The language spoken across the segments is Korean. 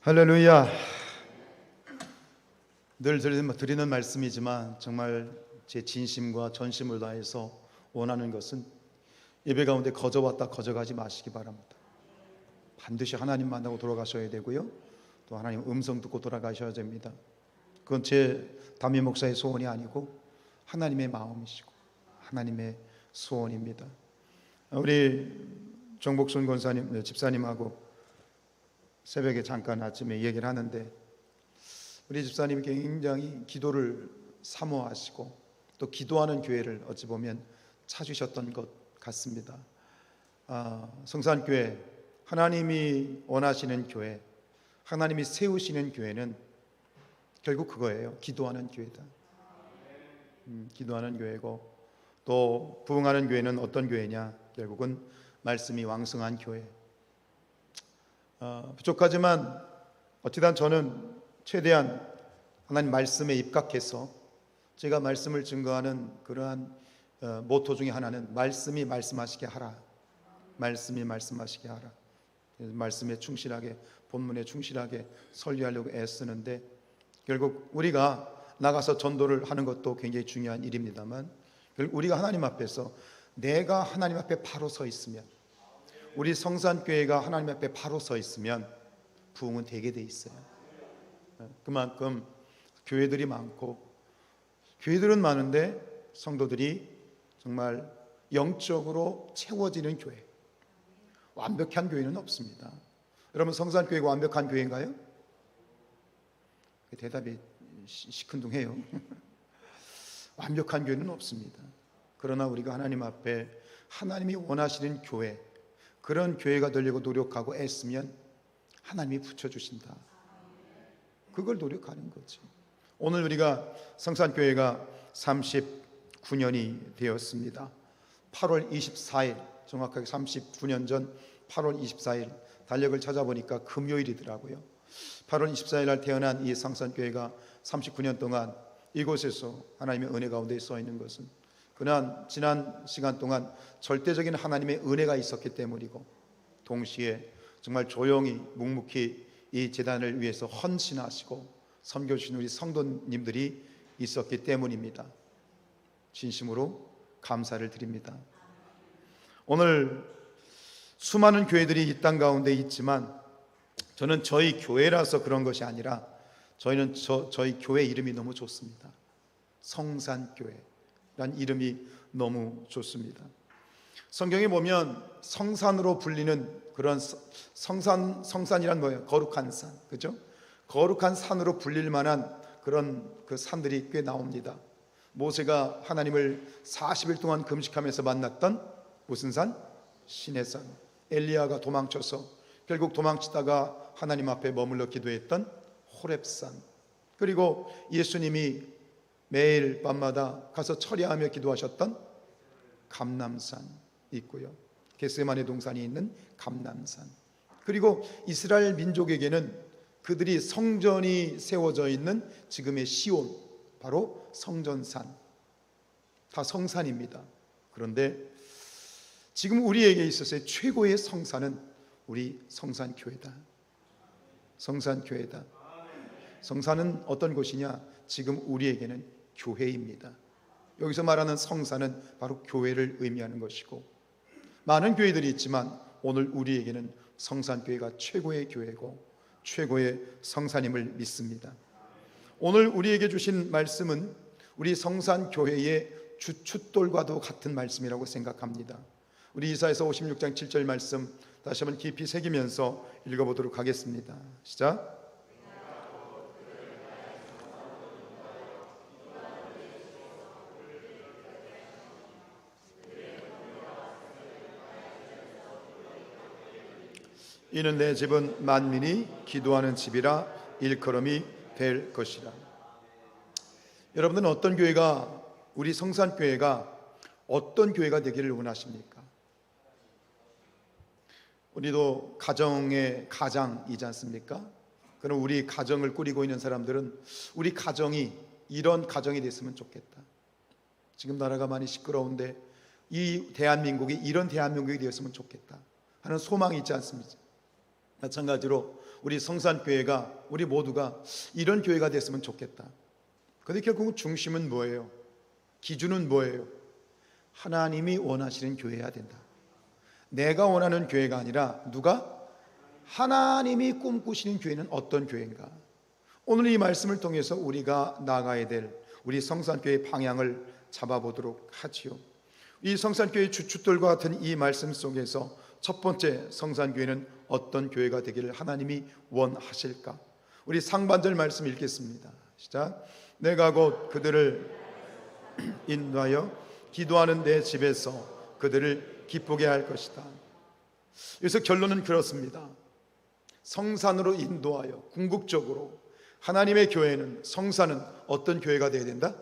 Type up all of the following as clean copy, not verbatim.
할렐루야. 늘 드리는 말씀이지만 정말 제 진심과 전심을 다해서 원하는 것은 예배 가운데 거저 왔다 거저 가지 마시기 바랍니다. 반드시 하나님 만나고 돌아가셔야 되고요, 또 하나님 음성 듣고 돌아가셔야 됩니다. 그건 제 담임 목사의 소원이 아니고 하나님의 마음이시고 하나님의 소원입니다. 우리 정복순 권사님, 집사님하고 새벽에 잠깐 아침에 얘기를 하는데, 우리 집사님이 굉장히 기도를 사모하시고 또 기도하는 교회를 어찌 보면 찾으셨던 것 같습니다. 성산교회, 하나님이 원하시는 교회, 하나님이 세우시는 교회는 결국 그거예요. 기도하는 교회다. 기도하는 교회고, 또 부흥하는 교회는 어떤 교회냐? 결국은 말씀이 왕성한 교회. 부족하지만 어찌단 저는 최대한 하나님 말씀에 입각해서 제가 말씀을 증거하는 그러한 모토 중에 하나는 말씀이 말씀하시게 하라. 말씀이 말씀하시게 하라. 말씀에 충실하게, 본문에 충실하게 설교하려고 애쓰는데, 결국 우리가 나가서 전도를 하는 것도 굉장히 중요한 일입니다만, 결국 우리가 하나님 앞에서, 내가 하나님 앞에 바로 서 있으면, 우리 성산교회가 하나님 앞에 바로 서 있으면 부흥은 되게 돼 있어요. 그만큼 교회들이 많고, 교회들은 많은데 성도들이 정말 영적으로 채워지는 교회, 완벽한 교회는 없습니다. 여러분, 성산교회가 완벽한 교회인가요? 대답이 시큰둥해요. 완벽한 교회는 없습니다. 그러나 우리가 하나님 앞에 하나님이 원하시는 교회, 그런 교회가 되려고 노력하고 애쓰면 하나님이 붙여주신다. 그걸 노력하는 거지. 오늘 우리가 성산교회가 39년이 되었습니다. 8월 24일, 정확하게 39년 전 8월 24일 달력을 찾아보니까 금요일이더라고요. 8월 24일 날 태어난 이 성산교회가 39년 동안 이곳에서 하나님의 은혜 가운데 서 있는 것은 지난 시간 동안 절대적인 하나님의 은혜가 있었기 때문이고, 동시에 정말 조용히 묵묵히 이 제단을 위해서 헌신하시고 섬겨주신 우리 성도님들이 있었기 때문입니다. 진심으로 감사를 드립니다. 오늘 수많은 교회들이 이 땅 가운데 있지만, 저는 저희 교회라서 그런 것이 아니라 저희 교회 이름이 너무 좋습니다. 성산교회 란 이름이 너무 좋습니다. 성경에 보면 성산으로 불리는 그런 성산이란 뭐예요? 거룩한 산, 그죠? 거룩한 산으로 불릴 만한 그런 그 산들이 꽤 나옵니다. 모세가 하나님을 40일 동안 금식하면서 만났던 무슨 산? 시내산. 엘리야가 도망쳐서 결국 도망치다가 하나님 앞에 머물러 기도했던 호렙산. 그리고 예수님이 매일 밤마다 가서 철야하며 기도하셨던 감람산 있고요. 겟세마네 동산이 있는 감람산. 그리고 이스라엘 민족에게는 그들이 성전이 세워져 있는 지금의 시온, 바로 성전산, 다 성산입니다. 그런데 지금 우리에게 있어서의 최고의 성산은 우리 성산교회다. 성산교회다. 성산은 어떤 곳이냐? 지금 우리에게는 교회입니다. 여기서 말하는 성산은 바로 교회를 의미하는 것이고, 많은 교회들이 있지만 오늘 우리에게는 성산교회가 최고의 교회고 최고의 성산임을 믿습니다. 오늘 우리에게 주신 말씀은 우리 성산교회의 주춧돌과도 같은 말씀이라고 생각합니다. 우리 이사야서 56장 7절 말씀 다시 한번 깊이 새기면서 읽어보도록 하겠습니다. 시작. 이는 내 집은 만민이 기도하는 집이라 일컬음이 될 것이라. 여러분들은 어떤 교회가, 우리 성산교회가 어떤 교회가 되기를 원하십니까? 우리도 가정의 가장이지 않습니까? 그럼 우리 가정을 꾸리고 있는 사람들은 우리 가정이 이런 가정이 됐으면 좋겠다. 지금 나라가 많이 시끄러운데 이 대한민국이 이런 대한민국이 되었으면 좋겠다 하는 소망이 있지 않습니까? 마찬가지로 우리 성산교회가, 우리 모두가 이런 교회가 됐으면 좋겠다. 그런데 결국은 중심은 뭐예요? 기준은 뭐예요? 하나님이 원하시는 교회여야 된다. 내가 원하는 교회가 아니라 누가? 하나님이 꿈꾸시는 교회는 어떤 교회인가? 오늘 이 말씀을 통해서 우리가 나가야 될 우리 성산교회의 방향을 잡아보도록 하지요. 이 성산교회 주춧돌과 같은 이 말씀 속에서 첫 번째, 성산교회는 어떤 교회가 되기를 하나님이 원하실까? 우리 상반절 말씀 읽겠습니다. 시작. 내가 곧 그들을 인도하여 기도하는 내 집에서 그들을 기쁘게 할 것이다. 여기서 결론은 그렇습니다. 성산으로 인도하여 궁극적으로 하나님의 교회는, 성산은 어떤 교회가 되어야 된다?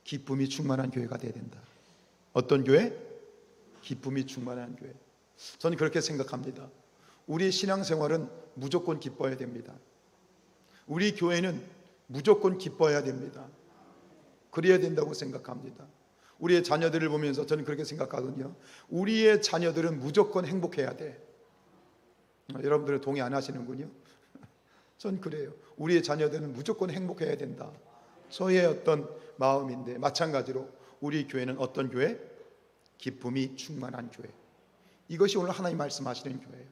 기쁨이 충만한 교회가 되어야 된다. 어떤 교회? 기쁨이 충만한 교회. 저는 그렇게 생각합니다. 우리의 신앙생활은 무조건 기뻐야 됩니다. 우리 교회는 무조건 기뻐야 됩니다. 그래야 된다고 생각합니다. 우리의 자녀들을 보면서 저는 그렇게 생각하거든요. 우리의 자녀들은 무조건 행복해야 돼. 여러분들은 동의 안 하시는군요. 전 그래요. 우리의 자녀들은 무조건 행복해야 된다. 저의 어떤 마음인데, 마찬가지로 우리 교회는 어떤 교회? 기쁨이 충만한 교회. 이것이 오늘 하나님 말씀하시는 교회예요.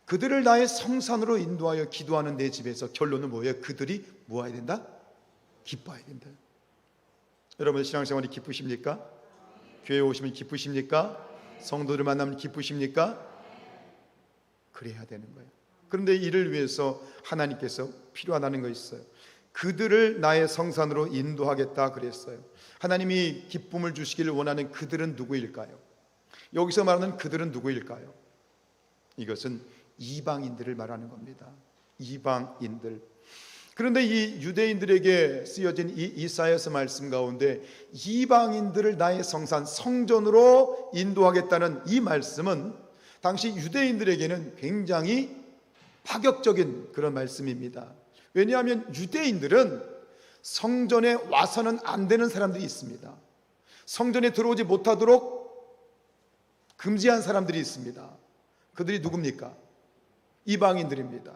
그들을 나의 성산으로 인도하여 기도하는 내 집에서, 결론은 뭐예요? 그들이 뭐 해야 된다? 기뻐해야 된다. 여러분 신앙생활이 기쁘십니까? 교회에 오시면 기쁘십니까? 성도들 만나면 기쁘십니까? 그래야 되는 거예요. 그런데 이를 위해서 하나님께서 필요하다는 거 있어요. 그들을 나의 성산으로 인도하겠다 그랬어요. 하나님이 기쁨을 주시기를 원하는 그들은 누구일까요? 여기서 말하는 그들은 누구일까요? 이것은 이방인들을 말하는 겁니다. 이방인들. 그런데 이 유대인들에게 쓰여진 이 이사야서 말씀 가운데 이방인들을 나의 성산, 성전으로 인도하겠다는 이 말씀은 당시 유대인들에게는 굉장히 파격적인 그런 말씀입니다. 왜냐하면 유대인들은 성전에 와서는 안 되는 사람들이 있습니다. 성전에 들어오지 못하도록 금지한 사람들이 있습니다. 그들이 누굽니까? 이방인들입니다.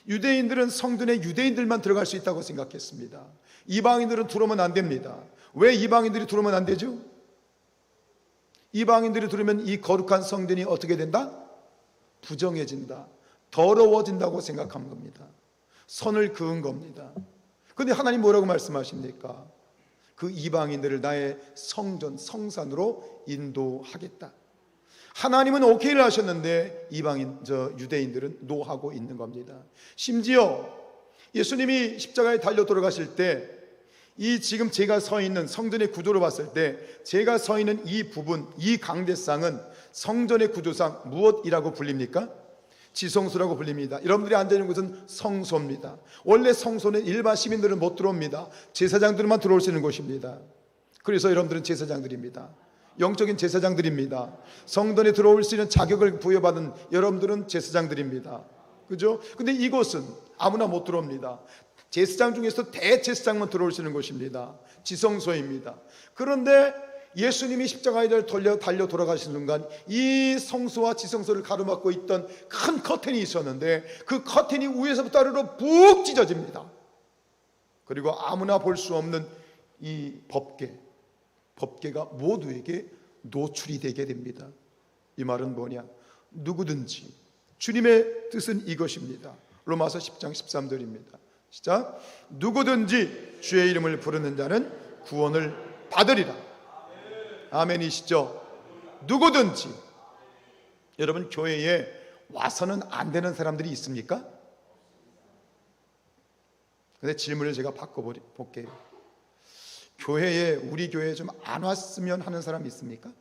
유대인들은 성전에 유대인들만 들어갈 수 있다고 생각했습니다. 이방인들은 들어오면 안 됩니다. 왜 이방인들이 들어오면 안 되죠? 이방인들이 들어오면 이 거룩한 성전이 어떻게 된다? 부정해진다. 더러워진다고 생각한 겁니다. 선을 그은 겁니다. 그런데 하나님 뭐라고 말씀하십니까? 그 이방인들을 나의 성전, 성산으로 인도하겠다. 하나님은 오케이를 하셨는데 유대인들은 노하고 있는 겁니다. 심지어 예수님이 십자가에 달려 돌아가실 때 이 지금 제가 서 있는 성전의 구조로 봤을 때 제가 서 있는 이 부분, 이 강대상은 성전의 구조상 무엇이라고 불립니까? 지성소라고 불립니다. 여러분들이 앉아있는 곳은 성소입니다. 원래 성소는 일반 시민들은 못 들어옵니다. 제사장들만 들어올 수 있는 곳입니다. 그래서 여러분들은 제사장들입니다. 영적인 제사장들입니다. 성전에 들어올 수 있는 자격을 부여받은 여러분들은 제사장들입니다. 그죠? 근데 이곳은 아무나 못 들어옵니다. 제사장 중에서 대제사장만 들어올 수 있는 곳입니다. 지성소입니다. 그런데 예수님이 십자가에 달려 돌아가신 순간 이 성소와 지성소를 가로막고 있던 큰 커튼이 있었는데 그 커튼이 위에서부터 아래로 푹 찢어집니다. 그리고 아무나 볼 수 없는 이 법궤가 모두에게 노출이 되게 됩니다. 이 말은 뭐냐? 누구든지, 주님의 뜻은 이것입니다. 로마서 10장 13절입니다. 시작. 누구든지 주의 이름을 부르는 자는 구원을 받으리라. 아멘이시죠? 누구든지. 여러분 교회에 와서는 안 되는 사람들이 있습니까? 근데 질문을 제가 바꿔볼게요. 교회에, 우리 교회에 좀 안 왔으면 하는 사람이 있습니까?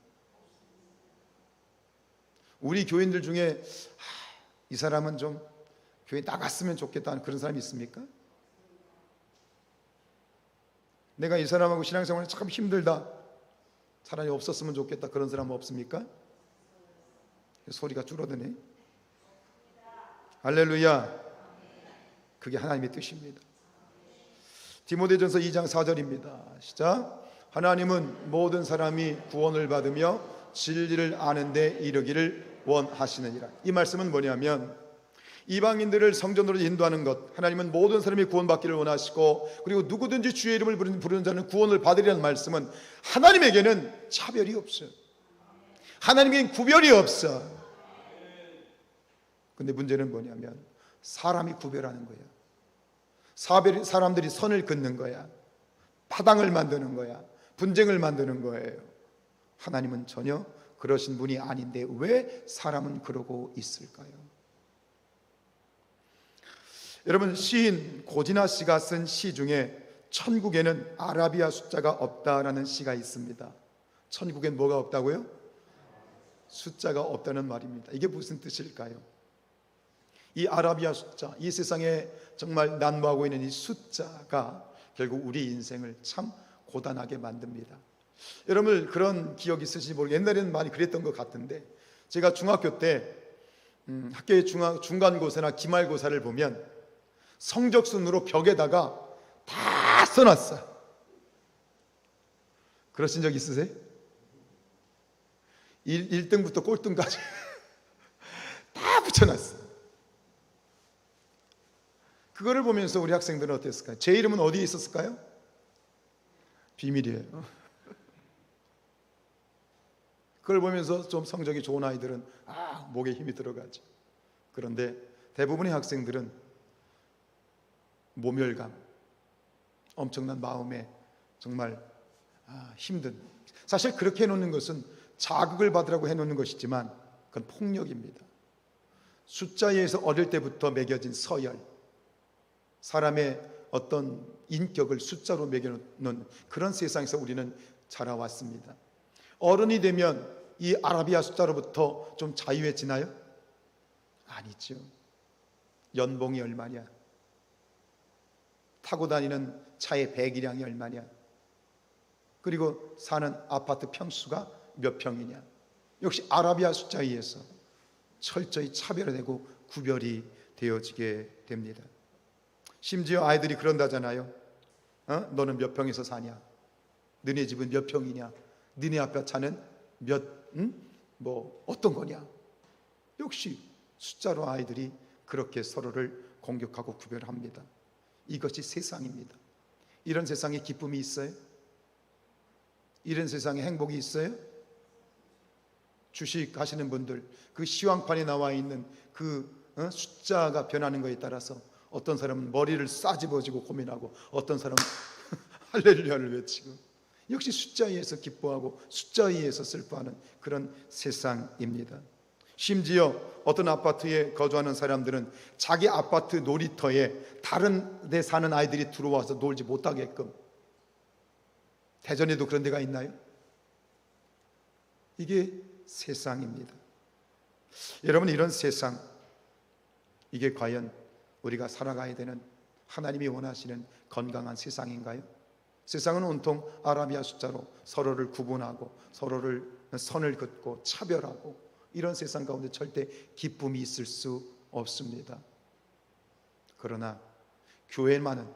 우리 교인들 중에 이 사람은 좀 교회 나갔으면 좋겠다는 그런 사람이 있습니까? 내가 이 사람하고 신앙생활이 참 힘들다, 차라리 없었으면 좋겠다, 그런 사람 없습니까? 소리가 줄어드네. 할렐루야. 그게 하나님의 뜻입니다. 디모데전서 2장 4절입니다. 시작. 하나님은 모든 사람이 구원을 받으며 진리를 아는 데 이르기를 원하시느니라. 이 말씀은 뭐냐면 이방인들을 성전으로 인도하는 것, 하나님은 모든 사람이 구원받기를 원하시고, 그리고 누구든지 주의 이름을 부르는 자는 구원을 받으리라는 말씀은 하나님에게는 차별이 없어요. 하나님에게는 구별이 없어. 근데 문제는 뭐냐면 사람이 구별하는 거야. 사람들이 선을 긋는 거야. 파당을 만드는 거야. 분쟁을 만드는 거예요. 하나님은 전혀 그러신 분이 아닌데 왜 사람은 그러고 있을까요? 여러분, 시인 고진아 씨가 쓴 시 중에 천국에는 아라비아 숫자가 없다라는 시가 있습니다. 천국엔 뭐가 없다고요? 숫자가 없다는 말입니다. 이게 무슨 뜻일까요? 이 아라비아 숫자, 이 세상에 정말 난무하고 있는 이 숫자가 결국 우리 인생을 참 고단하게 만듭니다. 여러분 그런 기억 있으신지 모르겠어요. 옛날에는 많이 그랬던 것 같은데, 제가 중학교 때 학교의 중간고사나 기말고사를 보면 성적순으로 벽에다가 다 써놨어. 그러신 적 있으세요? 1등부터 꼴등까지 다 붙여놨어. 그거를 보면서 우리 학생들은 어땠을까요? 제 이름은 어디에 있었을까요? 비밀이에요. 그걸 보면서 좀 성적이 좋은 아이들은 목에 힘이 들어가죠. 그런데 대부분의 학생들은 모멸감, 엄청난 마음에 정말 힘든, 사실 그렇게 해놓는 것은 자극을 받으라고 해놓는 것이지만 그건 폭력입니다. 숫자에 의해서 어릴 때부터 매겨진 서열, 사람의 어떤 인격을 숫자로 매겨놓는 그런 세상에서 우리는 자라왔습니다. 어른이 되면 이 아라비아 숫자로부터 좀 자유해지나요? 아니죠. 연봉이 얼마냐? 타고 다니는 차의 배기량이 얼마냐? 그리고 사는 아파트 평수가 몇 평이냐? 역시 아라비아 숫자에 의해서 철저히 차별화되고 구별이 되어지게 됩니다. 심지어 아이들이 그런다잖아요. 너는 몇 평에서 사냐? 너네 집은 몇 평이냐? 너네 아파트는 어떤 거냐? 역시 숫자로 아이들이 그렇게 서로를 공격하고 구별합니다. 이것이 세상입니다. 이런 세상에 기쁨이 있어요? 이런 세상에 행복이 있어요? 주식 하시는 분들, 그 시황판에 나와 있는 그 숫자가 변하는 것에 따라서 어떤 사람은 머리를 싸집어지고 고민하고, 어떤 사람은 할렐루야를 외치고, 역시 숫자에 의해서 기뻐하고 숫자에 의해서 슬퍼하는 그런 세상입니다. 심지어 어떤 아파트에 거주하는 사람들은 자기 아파트 놀이터에 다른 데 사는 아이들이 들어와서 놀지 못하게끔, 대전에도 그런 데가 있나요? 이게 세상입니다. 여러분, 이런 세상, 이게 과연 우리가 살아가야 되는 하나님이 원하시는 건강한 세상인가요? 세상은 온통 아라비아 숫자로 서로를 구분하고 서로를 선을 긋고 차별하고, 이런 세상 가운데 절대 기쁨이 있을 수 없습니다. 그러나 교회만은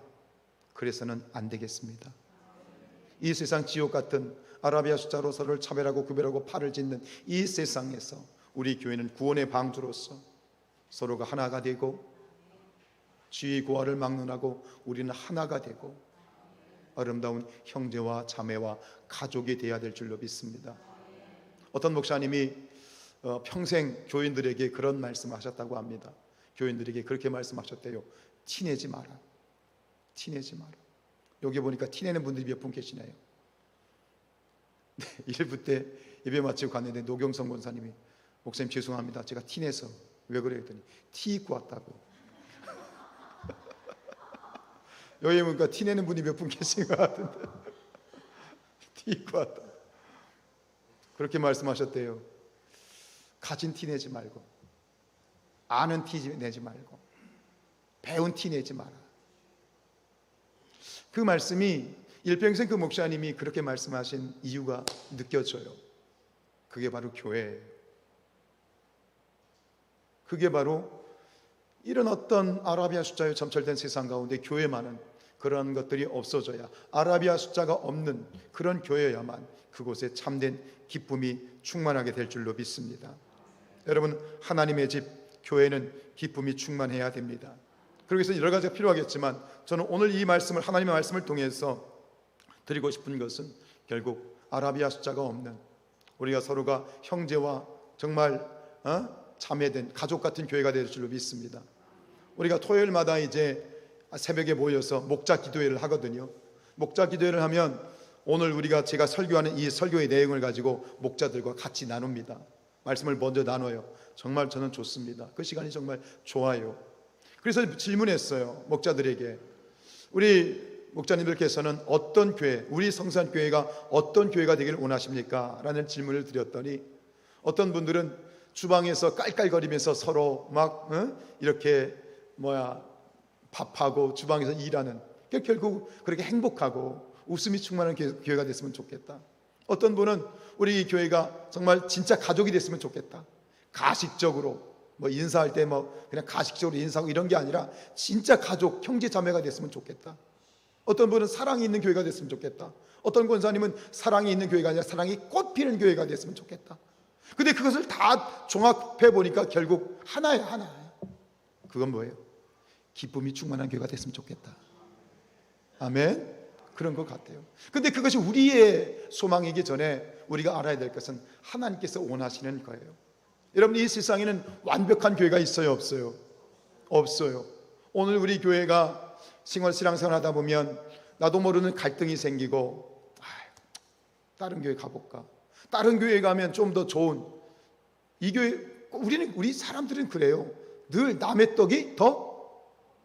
그래서는 안 되겠습니다. 이 세상 지옥 같은 아라비아 숫자로 서로를 차별하고 구별하고 팔을 짓는 이 세상에서 우리 교회는 구원의 방주로서 서로가 하나가 되고, 쥐의 고아를 막론하고 우리는 하나가 되고 아름다운 형제와 자매와 가족이 되어야 될 줄로 믿습니다. 어떤 목사님이 평생 교인들에게 그런 말씀하셨다고 합니다. 교인들에게 그렇게 말씀하셨대요. 티내지 마라. 티내지 마라. 여기 보니까 티내는 분들이 몇 분 계시나요? 네, 1부 때 예배 마치고 갔는데 노경성 권사님이, 목사님 죄송합니다, 제가 티내서. 왜 그래요? 했더니 티 입고 왔다고. 여기 보니까 티내는 분이 몇 분 계신 것 같은데 티 입고 왔다, 그렇게 말씀하셨대요. 가진 티 내지 말고, 아는 티 내지 말고, 배운 티 내지 마라. 그 말씀이 일평생 그 목사님이 그렇게 말씀하신 이유가 느껴져요. 그게 바로 교회예요. 그게 바로 이런 어떤 아라비아 숫자에 점철된 세상 가운데 교회만은 그런 것들이 없어져야, 아라비아 숫자가 없는 그런 교회여야만 그곳에 참된 기쁨이 충만하게 될 줄로 믿습니다. 여러분, 하나님의 집, 교회는 기쁨이 충만해야 됩니다. 그래서 여러 가지가 필요하겠지만 저는 오늘 이 말씀을, 하나님의 말씀을 통해서 드리고 싶은 것은 결국 아라비아 숫자가 없는, 우리가 서로가 형제와 정말 자매된 가족 같은 교회가 될 줄로 믿습니다. 우리가 토요일마다 이제 새벽에 모여서 목자 기도회를 하거든요. 목자 기도회를 하면 오늘 제가 설교하는 이 설교의 내용을 가지고 목자들과 같이 나눕니다. 말씀을 먼저 나눠요. 정말 저는 좋습니다. 그 시간이 정말 좋아요. 그래서 질문했어요, 목자들에게. 우리 목자님들께서는 어떤 교회, 우리 성산교회가 어떤 교회가 되기를 원하십니까? 라는 질문을 드렸더니 어떤 분들은 주방에서 깔깔거리면서 서로 막 이렇게 밥하고 주방에서 일하는, 결국 그렇게 행복하고 웃음이 충만한 교회가 됐으면 좋겠다. 어떤 분은 우리 교회가 정말 진짜 가족이 됐으면 좋겠다. 가식적으로 인사할 때 그냥 가식적으로 인사하고 이런 게 아니라 진짜 가족, 형제 자매가 됐으면 좋겠다. 어떤 분은 사랑이 있는 교회가 됐으면 좋겠다. 어떤 권사님은 사랑이 있는 교회가 아니라 사랑이 꽃피는 교회가 됐으면 좋겠다. 근데 그것을 다 종합해 보니까 결국 하나예요, 하나. 그건 뭐예요? 기쁨이 충만한 교회가 됐으면 좋겠다. 아멘. 그런 것 같아요. 근데 그것이 우리의 소망이기 전에 우리가 알아야 될 것은 하나님께서 원하시는 거예요. 여러분, 이 세상에는 완벽한 교회가 있어요, 없어요? 없어요. 오늘 우리 교회가 신앙생활 하다 보면 나도 모르는 갈등이 생기고, 다른 교회 가볼까? 다른 교회 가면 좀 더 좋은, 이 교회, 우리 사람들은 그래요. 늘 남의 떡이 더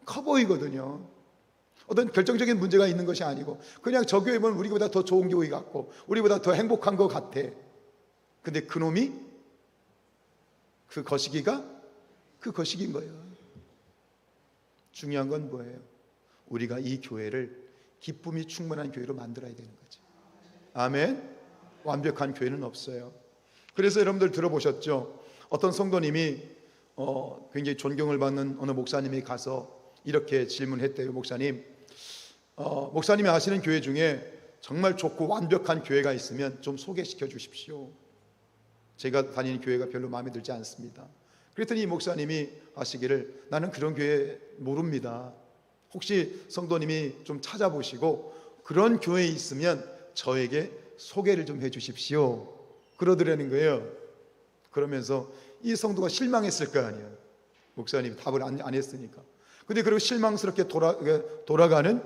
커 보이거든요. 어떤 결정적인 문제가 있는 것이 아니고 그냥 저 교회 보면 우리보다 더 좋은 교회 같고 우리보다 더 행복한 것 같아. 근데 그놈이, 그 거시기가 그 거시기인 거예요. 중요한 건 뭐예요? 우리가 이 교회를 기쁨이 충만한 교회로 만들어야 되는 거죠. 아멘. 완벽한 교회는 없어요. 그래서 여러분들 들어보셨죠? 어떤 성도님이 굉장히 존경을 받는 어느 목사님이 가서 이렇게 질문했대요. 목사님이 아시는 교회 중에 정말 좋고 완벽한 교회가 있으면 좀 소개시켜 주십시오. 제가 다니는 교회가 별로 마음에 들지 않습니다. 그랬더니 이 목사님이 하시기를, 나는 그런 교회 모릅니다. 혹시 성도님이 좀 찾아보시고 그런 교회에 있으면 저에게 소개를 좀 해주십시오. 그러더라는 거예요. 그러면서 이 성도가 실망했을 거 아니에요. 목사님이 답을 안 했으니까. 근데 그리고 실망스럽게 돌아가는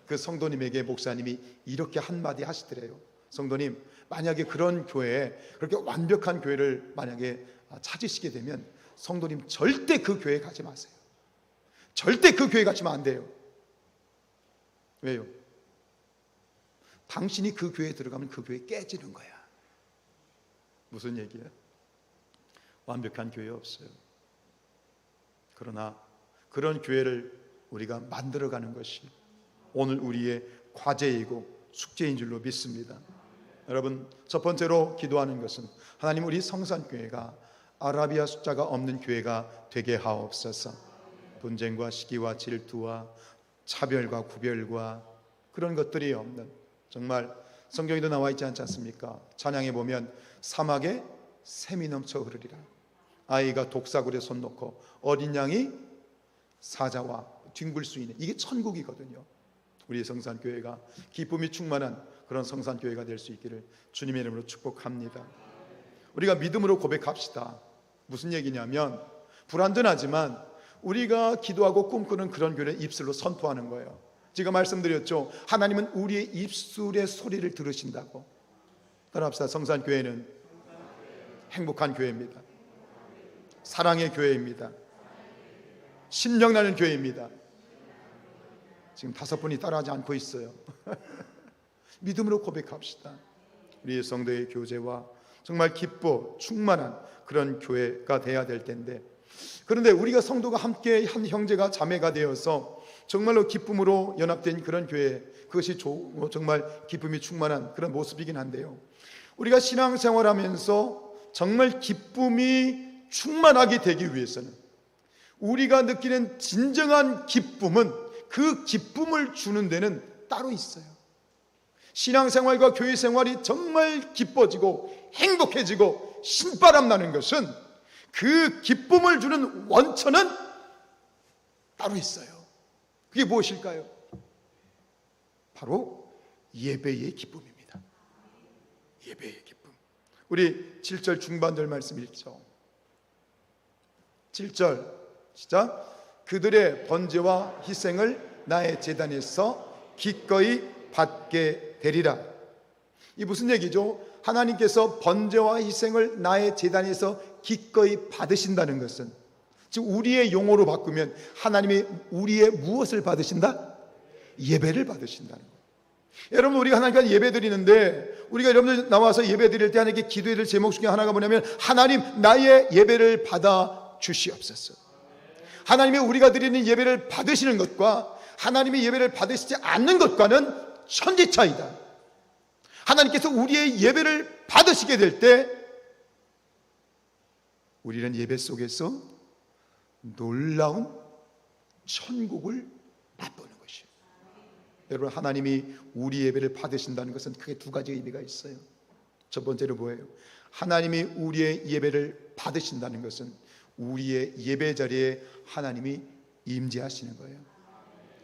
그 성도님에게 목사님이 이렇게 한마디 하시더래요. 성도님, 만약에 그런 교회에, 그렇게 완벽한 교회를 만약에 찾으시게 되면 성도님 절대 그 교회에 가지 마세요. 절대 그 교회 가시면 안 돼요. 왜요? 당신이 그 교회에 들어가면 그 교회 깨지는 거야. 무슨 얘기야? 완벽한 교회 없어요. 그러나 그런 교회를 우리가 만들어가는 것이 오늘 우리의 과제이고 숙제인 줄로 믿습니다. 여러분, 첫 번째로 기도하는 것은 하나님, 우리 성산교회가 아라비아 숫자가 없는 교회가 되게 하옵소서. 분쟁과 시기와 질투와 차별과 구별과 그런 것들이 없는, 정말 성경에도 나와 있지 않지 않습니까? 찬양에 보면 사막에 샘이 넘쳐 흐르리라. 아이가 독사굴에 손 놓고 어린 양이 사자와 뒹굴 수 있는, 이게 천국이거든요. 우리 성산교회가 기쁨이 충만한 그런 성산교회가 될 수 있기를 주님의 이름으로 축복합니다. 우리가 믿음으로 고백합시다. 무슨 얘기냐면, 불완전하지만 우리가 기도하고 꿈꾸는 그런 교회를 입술로 선포하는 거예요. 제가 말씀드렸죠. 하나님은 우리의 입술의 소리를 들으신다고. 따라합시다. 성산교회는 행복한 교회입니다. 사랑의 교회입니다. 신령나는 교회입니다. 지금 5분이 따라하지 않고 있어요. 믿음으로 고백합시다. 우리의 성도의 교제와 정말 기뻐 충만한 그런 교회가 돼야 될 텐데, 그런데 우리가 성도가 함께 한 형제가 자매가 되어서 정말로 기쁨으로 연합된 그런 교회, 그것이 정말 기쁨이 충만한 그런 모습이긴 한데요, 우리가 신앙생활하면서 정말 기쁨이 충만하게 되기 위해서는, 우리가 느끼는 진정한 기쁨은 그 기쁨을 주는 데는 따로 있어요. 신앙생활과 교회생활이 정말 기뻐지고 행복해지고 신바람 나는 것은 그 기쁨을 주는 원천은 따로 있어요. 그게 무엇일까요? 바로 예배의 기쁨입니다. 예배의 기쁨. 우리 7절 중반절 말씀 읽죠. 7절 시작. 그들의 번제와 희생을 나의 제단에서 기꺼이 받게 되리라. 이 무슨 얘기죠? 하나님께서 번제와 희생을 나의 제단에서 기꺼이 받으신다는 것은, 즉 우리의 용어로 바꾸면 하나님이 우리의 무엇을 받으신다? 예배를 받으신다는 거예요. 여러분, 우리가 하나님께 예배 드리는데, 우리가 여러분들 나와서 예배 드릴 때 하나님께 기도해야 될 제목 중에 하나가 뭐냐면, 하나님 나의 예배를 받아 주시옵소서. 하나님이 우리가 드리는 예배를 받으시는 것과 하나님의 예배를 받으시지 않는 것과는 천지 차이다. 하나님께서 우리의 예배를 받으시게 될 때 우리는 예배 속에서 놀라운 천국을 맛보는 것이에요. 여러분, 하나님이 우리 예배를 받으신다는 것은 크게 두 가지 의미가 있어요. 첫 번째로 뭐예요? 하나님이 우리의 예배를 받으신다는 것은 우리의 예배 자리에 하나님이 임재하시는 거예요.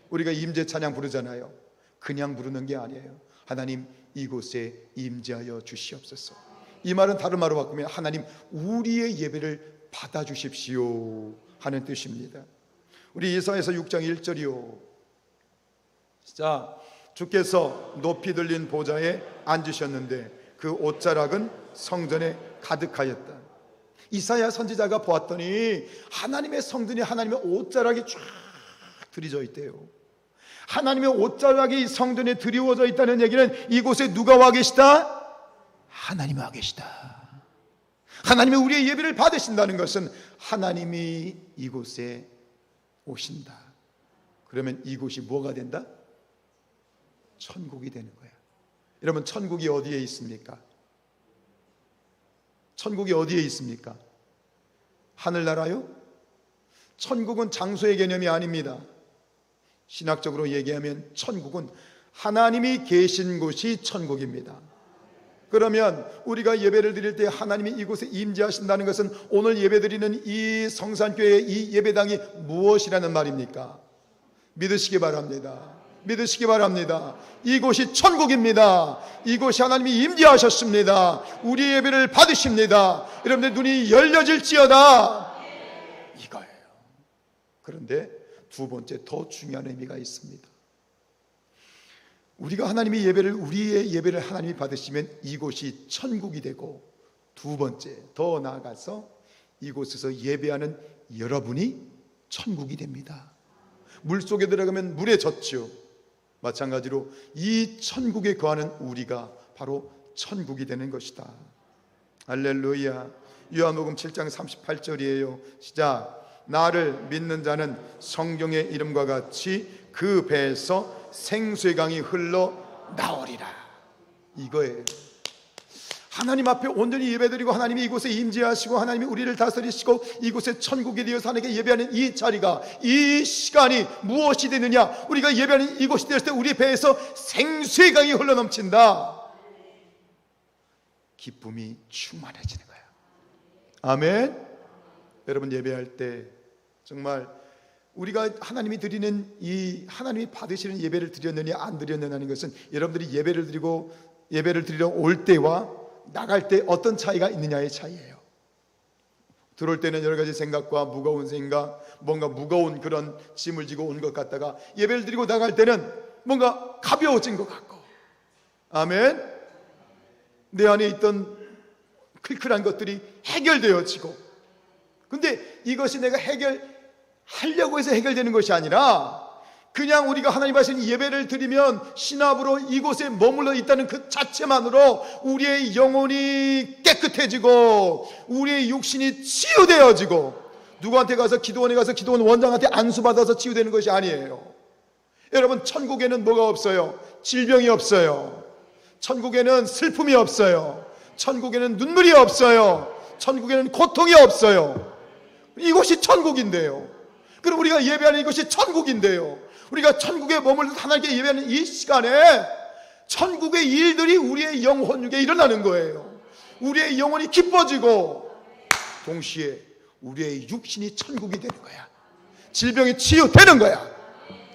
우리가 임재 찬양 부르잖아요. 그냥 부르는 게 아니에요. 하나님 이곳에 임재하여 주시옵소서. 이 말은 다른 말로 바꾸면 하나님 우리의 예배를 받아주십시오 하는 뜻입니다. 우리 이사야서 6장 1절이요. 자, 주께서 높이 들린 보좌에 앉으셨는데 그 옷자락은 성전에 가득하였다. 이사야 선지자가 보았더니 하나님의 성전이 하나님의 옷자락이 쫙 들이져 있대요. 하나님의 옷자락이 성전에 드리워져 있다는 얘기는 이곳에 누가 와 계시다? 하나님이 와 계시다. 하나님이 우리의 예배를 받으신다는 것은 하나님이 이곳에 오신다. 그러면 이곳이 뭐가 된다? 천국이 되는 거야. 여러분, 천국이 어디에 있습니까? 천국이 어디에 있습니까? 하늘나라요? 천국은 장소의 개념이 아닙니다. 신학적으로 얘기하면 천국은 하나님이 계신 곳이 천국입니다. 그러면 우리가 예배를 드릴 때 하나님이 이곳에 임재하신다는 것은 오늘 예배드리는 이 성산교회의 이 예배당이 무엇이라는 말입니까? 믿으시기 바랍니다. 믿으시기 바랍니다. 이곳이 천국입니다. 이곳이 하나님이 임재하셨습니다. 우리 예배를 받으십니다. 여러분들 눈이 열려질지어다, 이거예요. 그런데 두 번째 더 중요한 의미가 있습니다. 우리가 하나님의 예배를, 우리의 예배를 하나님이 받으시면 이곳이 천국이 되고, 두 번째 더 나아가서 이곳에서 예배하는 여러분이 천국이 됩니다. 물속에 들어가면 물에 젖죠. 마찬가지로 이 천국에 거하는 우리가 바로 천국이 되는 것이다. 할렐루야. 요한복음 7장 38절이에요. 시작. 나를 믿는 자는 성경의 이름과 같이 그 배에서 생수의 강이 흘러 나오리라. 이거예요. 하나님 앞에 온전히 예배드리고 하나님이 이곳에 임재하시고 하나님이 우리를 다스리시고 이곳에 천국이 되어서 하나님께 예배하는 이 자리가, 이 시간이 무엇이 되느냐? 우리가 예배하는 이곳이 되었을 때 우리 배에서 생수의 강이 흘러넘친다. 기쁨이 충만해지는 거예요. 아멘. 여러분, 예배할 때 정말 우리가 하나님이 드리는 이 하나님이 받으시는 예배를 드렸느냐 안 드렸느냐는 것은 여러분들이 예배를 드리러 올 때와 나갈 때 어떤 차이가 있느냐의 차이예요. 들어올 때는 여러 가지 생각과 무거운 생각, 뭔가 무거운 그런 짐을 지고 온 것 같다가 예배를 드리고 나갈 때는 뭔가 가벼워진 것 같고, 아멘. 내 안에 있던 클클한 것들이 해결되어지고, 근데 이것이 내가 해결하려고 해서 해결되는 것이 아니라 그냥 우리가 하나님 하신 예배를 드리면 신압으로 이곳에 머물러 있다는 그 자체만으로 우리의 영혼이 깨끗해지고 우리의 육신이 치유되어지고, 누구한테 가서 기도원에 가서 기도원 원장한테 안수받아서 치유되는 것이 아니에요. 여러분, 천국에는 뭐가 없어요? 질병이 없어요. 천국에는 슬픔이 없어요. 천국에는 눈물이 없어요. 천국에는 고통이 없어요. 이곳이 천국인데요. 그럼 우리가 예배하는 이곳이 천국인데요. 우리가 천국에 머물러 하나님께 예배하는 이 시간에 천국의 일들이 우리의 영혼 중에 일어나는 거예요. 우리의 영혼이 기뻐지고 동시에 우리의 육신이 천국이 되는 거야. 질병이 치유되는 거야.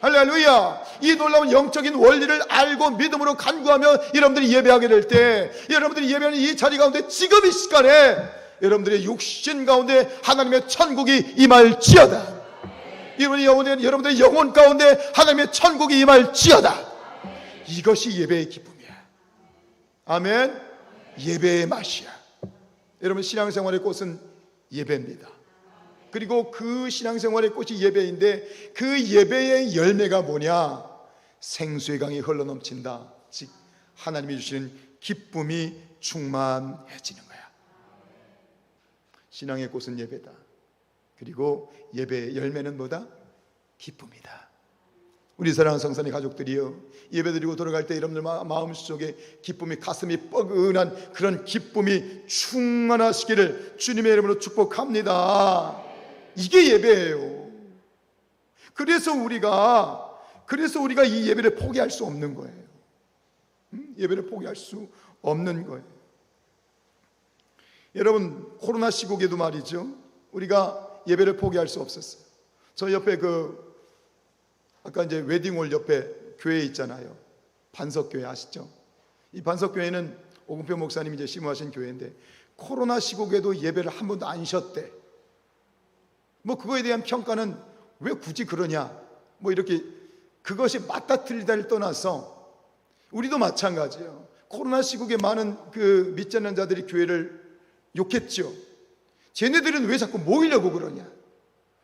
할렐루야. 이 놀라운 영적인 원리를 알고 믿음으로 간구하며 여러분들이 예배하게 될 때, 여러분들이 예배하는 이 자리 가운데 지금 이 시간에 여러분들의 육신 가운데 하나님의 천국이 임할지어다. 여러분들의 영혼 가운데 하나님의 천국이 임할지어다. 이것이 예배의 기쁨이야. 아멘. 예배의 맛이야. 여러분, 신앙생활의 꽃은 예배입니다. 그리고 그 신앙생활의 꽃이 예배인데, 그 예배의 열매가 뭐냐? 생수의 강이 흘러넘친다. 즉 하나님이 주시는 기쁨이 충만해지는 거야. 신앙의 꽃은 예배다. 그리고 예배의 열매는 뭐다? 기쁨이다. 우리 사랑하는 성산의 가족들이요, 예배드리고 돌아갈 때 여러분들 마음속에 기쁨이, 가슴이 뻐근한 그런 기쁨이 충만하시기를 주님의 이름으로 축복합니다. 이게 예배예요. 그래서 우리가 이 예배를 포기할 수 없는 거예요. 예배를 포기할 수 없는 거예요. 여러분, 코로나 시국에도 말이죠, 우리가 예배를 포기할 수 없었어요. 저 옆에 아까 이제 웨딩홀 옆에 교회 있잖아요. 반석교회 아시죠? 이 반석교회는 오금표 목사님이 이제 심호하신 교회인데, 코로나 시국에도 예배를 한 번도 안 쉬었대. 뭐 그거에 대한 평가는 왜 굳이 그러냐, 뭐 이렇게, 그것이 맞다 틀리다를 떠나서 우리도 마찬가지예요. 코로나 시국에 많은 그 믿지 않는 자들이 교회를 욕했죠. 쟤네들은 왜 자꾸 모이려고 그러냐,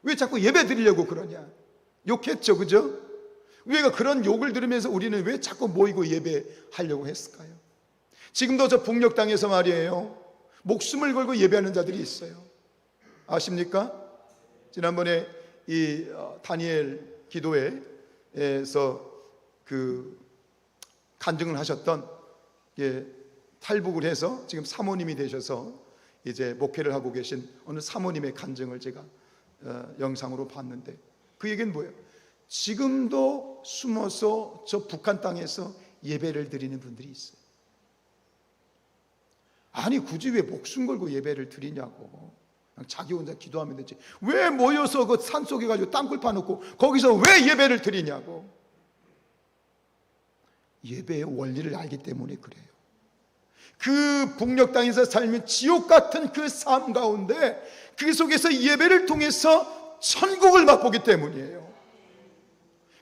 왜 자꾸 예배 드리려고 그러냐, 욕했죠. 그죠? 우리가 그런 욕을 들으면서 우리는 왜 자꾸 모이고 예배하려고 했을까요? 지금도 저 북녘 땅에서 말이에요, 목숨을 걸고 예배하는 자들이 있어요. 아십니까? 지난번에 이 다니엘 기도회에서 그 간증을 하셨던, 탈북을 해서 지금 사모님이 되셔서 이제 목회를 하고 계신 어느 사모님의 간증을 제가 영상으로 봤는데, 그 얘기는 뭐예요? 지금도 숨어서 저 북한 땅에서 예배를 드리는 분들이 있어요. 아니, 굳이 왜 목숨 걸고 예배를 드리냐고. 그냥 자기 혼자 기도하면 되지. 왜 모여서 그 산속에 가지고 땅굴 파놓고 거기서 왜 예배를 드리냐고. 예배의 원리를 알기 때문에 그래요. 그 북녘 땅에서 살면 지옥 같은 그 삶 가운데, 그 속에서 예배를 통해서 천국을 맛보기 때문이에요.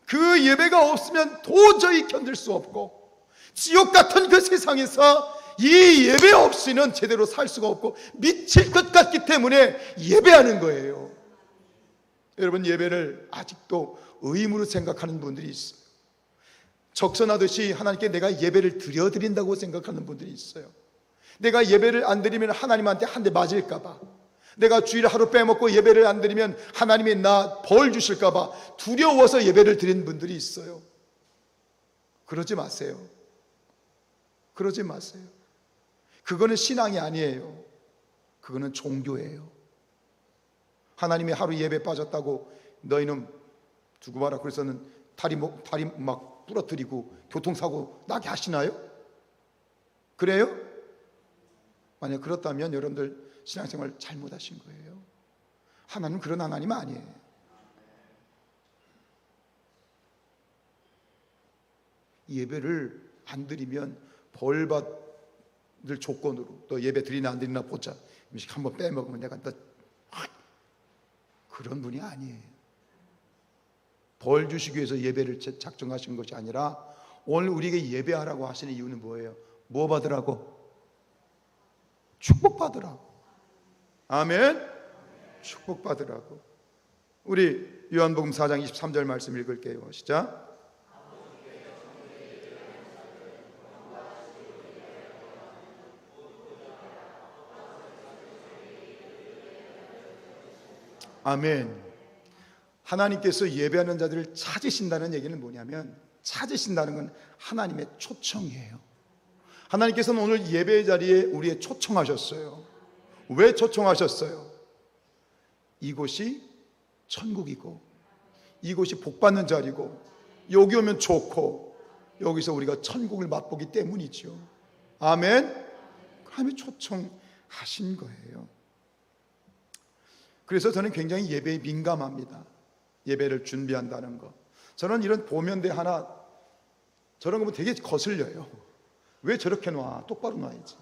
그 예배가 없으면 도저히 견딜 수 없고, 지옥 같은 그 세상에서 이 예배 없이는 제대로 살 수가 없고 미칠 것 같기 때문에 예배하는 거예요. 여러분, 예배를 아직도 의무로 생각하는 분들이 있어요. 적선하듯이 하나님께 내가 예배를 드려드린다고 생각하는 분들이 있어요. 내가 예배를 안 드리면 하나님한테 한 대 맞을까 봐, 내가 주일 하루 빼먹고 예배를 안 드리면 하나님이 나 벌 주실까 봐 두려워서 예배를 드리는 분들이 있어요. 그러지 마세요. 그러지 마세요. 그거는 신앙이 아니에요. 그거는 종교예요. 하나님이 하루 예배 빠졌다고 너희는 두고 봐라 그래서는 다리 막 부러뜨리고 교통사고 나게 하시나요? 그래요? 만약 그렇다면 여러분들 신앙생활 잘못하신 거예요. 하나님은 그런 하나님 아니에요. 예배를 안 드리면 벌 받을 조건으로 너 예배 드리나 안 드리나 보자, 음식 한번 빼먹으면 내가 너 그런 분이 아니에요. 벌 주시기 위해서 예배를 작정하신 것이 아니라 오늘 우리에게 예배하라고 하시는 이유는 뭐예요? 뭐 받으라고? 축복받으라고. 아멘. 축복받으라고. 우리 요한복음 4장 23절 말씀 읽을게요. 시작. 아멘. 하나님께서 예배하는 자들을 찾으신다는 얘기는 뭐냐면, 찾으신다는 건 하나님의 초청이에요. 하나님께서는 오늘 예배의 자리에 우리의 초청하셨어요. 왜 초청하셨어요? 이곳이 천국이고 이곳이 복받는 자리고 여기 오면 좋고 여기서 우리가 천국을 맛보기 때문이죠. 아멘. 하나님이 초청하신 거예요. 그래서 저는 굉장히 예배에 민감합니다. 예배를 준비한다는 거. 저는 이런 보면대 하나 저런 거 보면 되게 거슬려요. 왜 저렇게 놔? 똑바로 놔야지.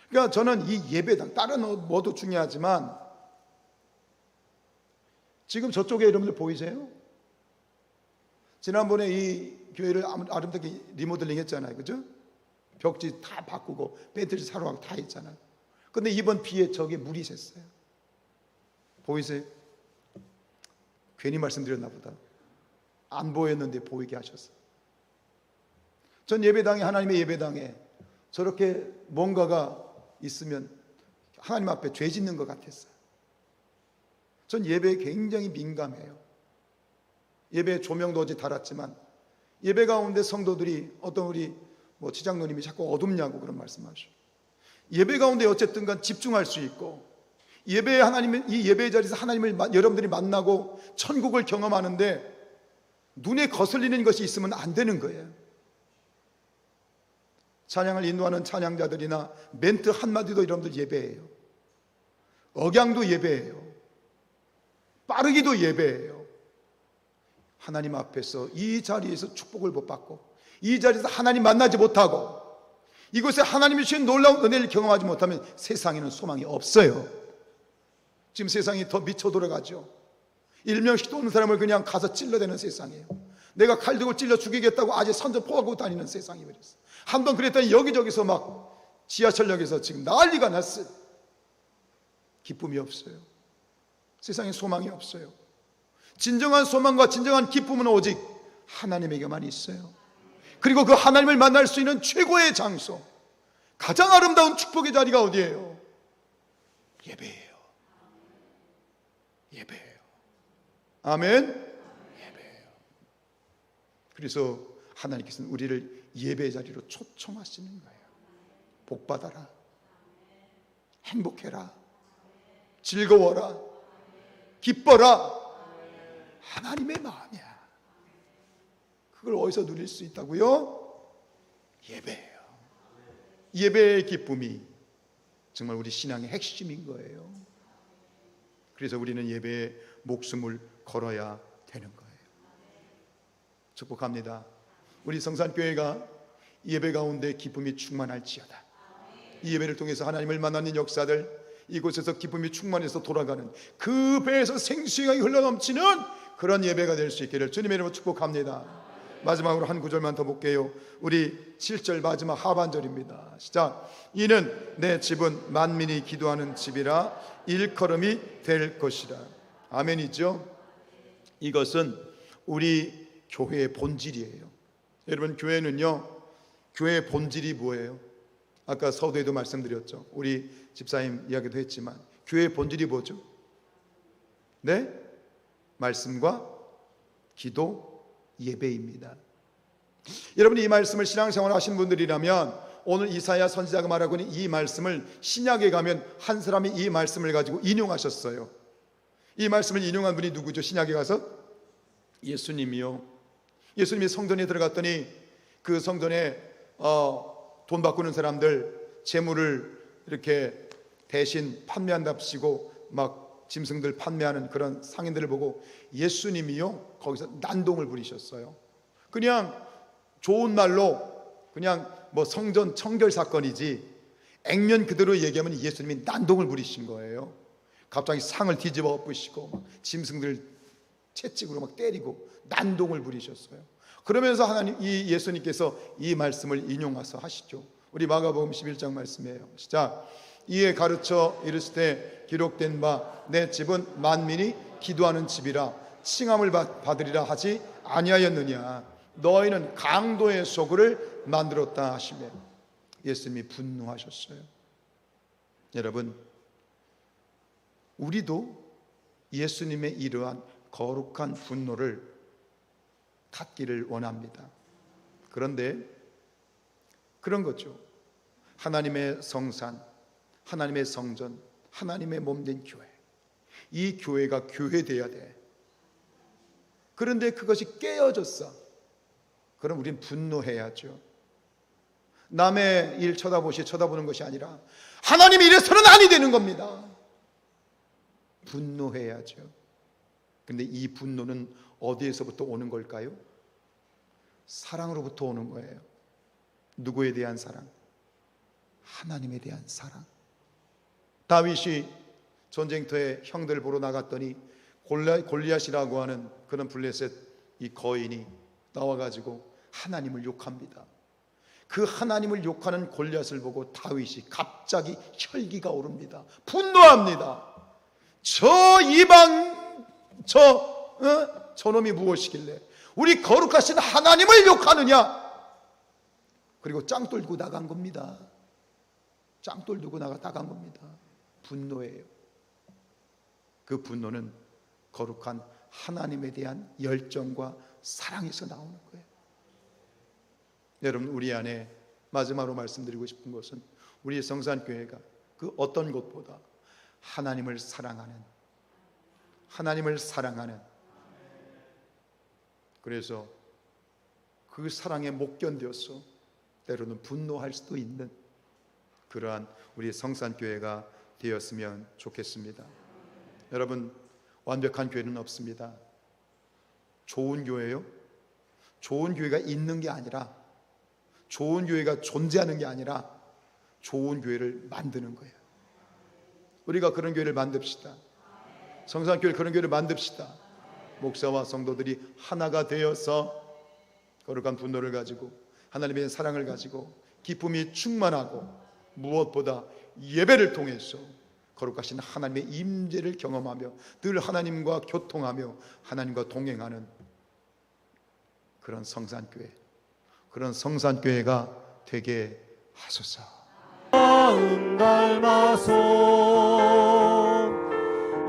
그러니까 저는 이 예배당, 다른 뭐도 중요하지만 지금 저쪽에 여러분들 보이세요? 지난번에 이 교회를 아름답게 리모델링 했잖아요. 그죠? 벽지 다 바꾸고 배터리 사러 가고 다 했잖아요. 근데 이번 비에 저게 물이 샜어요. 보이세요? 괜히 말씀드렸나 보다. 안 보였는데 보이게 하셨어요. 전 예배당에, 하나님의 예배당에 저렇게 뭔가가 있으면 하나님 앞에 죄 짓는 것 같았어요. 전 예배에 굉장히 민감해요. 예배 조명도 어제 달았지만 예배 가운데 성도들이 어떤 우리 지장로님이 자꾸 어둡냐고 그런 말씀하시고, 예배 가운데 어쨌든 간 집중할 수 있고, 예배에 이 예배 자리에서 하나님을 여러분들이 만나고 천국을 경험하는데 눈에 거슬리는 것이 있으면 안 되는 거예요. 찬양을 인도하는 찬양자들이나 멘트 한마디도 여러분들 예배예요. 억양도 예배예요. 빠르기도 예배예요. 하나님 앞에서 이 자리에서 축복을 못 받고, 이 자리에서 하나님 만나지 못하고, 이곳에 하나님이 주신 놀라운 은혜를 경험하지 못하면 세상에는 소망이 없어요. 지금 세상이 더 미쳐 돌아가죠. 일명씩도 없는 사람을 그냥 가서 찔러대는 세상이에요. 내가 칼 들고 찔러 죽이겠다고 아직 선전포하고 다니는 세상이 버렸어요. 한번 그랬더니 여기저기서 막 지하철역에서 지금 난리가 났어요. 기쁨이 없어요. 세상에 소망이 없어요. 진정한 소망과 진정한 기쁨은 오직 하나님에게만 있어요. 그리고 그 하나님을 만날 수 있는 최고의 장소, 가장 아름다운 축복의 자리가 어디예요? 예배예요. 예배예요. 아멘. 예배예요. 그래서 하나님께서는 우리를 예배 자리로 초청하시는 거예요. 복 받아라. 행복해라. 즐거워라. 기뻐라. 하나님의 마음이야. 그걸 어디서 누릴 수 있다고요? 예배예요. 예배의 기쁨이 정말 우리 신앙의 핵심인 거예요. 그래서 우리는 예배에 목숨을 걸어야 되는 거예요. 축복합니다. 우리 성산교회가 예배 가운데 기쁨이 충만할지어다. 이 예배를 통해서 하나님을 만나는 역사들, 이곳에서 기쁨이 충만해서 돌아가는 그 배에서 생수강이 흘러넘치는 그런 예배가 될 수 있기를 주님의 이름으로 축복합니다. 마지막으로 한 구절만 더 볼게요. 우리 7절 마지막 하반절입니다. 시작. 이는 내 집은 만민이 기도하는 집이라 일컬음이 될 것이라. 아멘이죠. 이것은 우리 교회의 본질이에요. 여러분, 교회는요, 교회의 본질이 뭐예요? 아까 서두에도 말씀드렸죠. 우리 집사님 이야기도 했지만 교회의 본질이 뭐죠? 네? 말씀과 기도, 예배입니다. 여러분이 이 말씀을 신앙생활 하신 분들이라면 오늘 이사야 선지자가 말하고 있는 이 말씀을 신약에 가면 한 사람이 이 말씀을 가지고 인용하셨어요. 이 말씀을 인용한 분이 누구죠? 신약에 가서 예수님이요. 예수님이 성전에 들어갔더니 그 성전에 돈 바꾸는 사람들 재물을 이렇게 대신 판매한답시고 막 짐승들 판매하는 그런 상인들을 보고 예수님이요 거기서 난동을 부리셨어요. 그냥 좋은 말로 그냥 성전 청결 사건이지 액면 그대로 얘기하면 예수님이 난동을 부리신 거예요. 갑자기 상을 뒤집어 엎으시고 막 짐승들 채찍으로 막 때리고 난동을 부리셨어요. 그러면서 하나님, 이 예수님께서 이 말씀을 인용해서 하시죠. 우리 마가복음 11장 말씀이에요. 시작. 이에 가르쳐 이르시되 기록된 바 내 집은 만민이 기도하는 집이라 칭함을 받으리라 하지 아니하였느냐. 너희는 강도의 소굴을 만들었다 하시며 예수님이 분노하셨어요. 여러분, 우리도 예수님의 이러한 거룩한 분노를 갖기를 원합니다. 그런데 그런 거죠. 하나님의 성산, 하나님의 성전, 하나님의 몸된 교회, 이 교회가 교회돼야 돼. 그런데 그것이 깨어졌어. 그럼 우린 분노해야죠. 남의 일 쳐다보는 것이 아니라 하나님이 이래서는 아니 되는 겁니다. 분노해야죠. 근데 이 분노는 어디에서부터 오는 걸까요? 사랑으로부터 오는 거예요. 누구에 대한 사랑? 하나님에 대한 사랑. 다윗이 전쟁터에 형들을 보러 나갔더니 골리앗이라고 하는 그런 블레셋 이 거인이 나와가지고 하나님을 욕합니다. 그 하나님을 욕하는 골리앗을 보고 다윗이 갑자기 혈기가 오릅니다. 분노합니다. 저 이방 저놈이 무엇이길래 우리 거룩하신 하나님을 욕하느냐. 그리고 짱돌 들고 나간 겁니다. 짱돌 들고 나간 겁니다. 분노예요. 그 분노는 거룩한 하나님에 대한 열정과 사랑에서 나오는 거예요. 여러분, 우리 안에 마지막으로 말씀드리고 싶은 것은 우리 성산교회가 그 어떤 것보다 하나님을 사랑하는, 그래서 그 사랑에 못 견뎌서 때로는 분노할 수도 있는 그러한 우리 성산교회가 되었으면 좋겠습니다. 여러분, 완벽한 교회는 없습니다. 좋은 교회요? 좋은 교회가 있는 게 아니라, 좋은 교회가 존재하는 게 아니라 좋은 교회를 만드는 거예요. 우리가 그런 교회를 만듭시다. 성산교회 그런 교회를 만듭시다. 목사와 성도들이 하나가 되어서 거룩한 분노를 가지고 하나님의 사랑을 가지고 기쁨이 충만하고 무엇보다 예배를 통해서 거룩하신 하나님의 임재를 경험하며 늘 하나님과 교통하며 하나님과 동행하는 그런 성산교회, 그런 성산교회가 되게 하소서. 마음 닮아서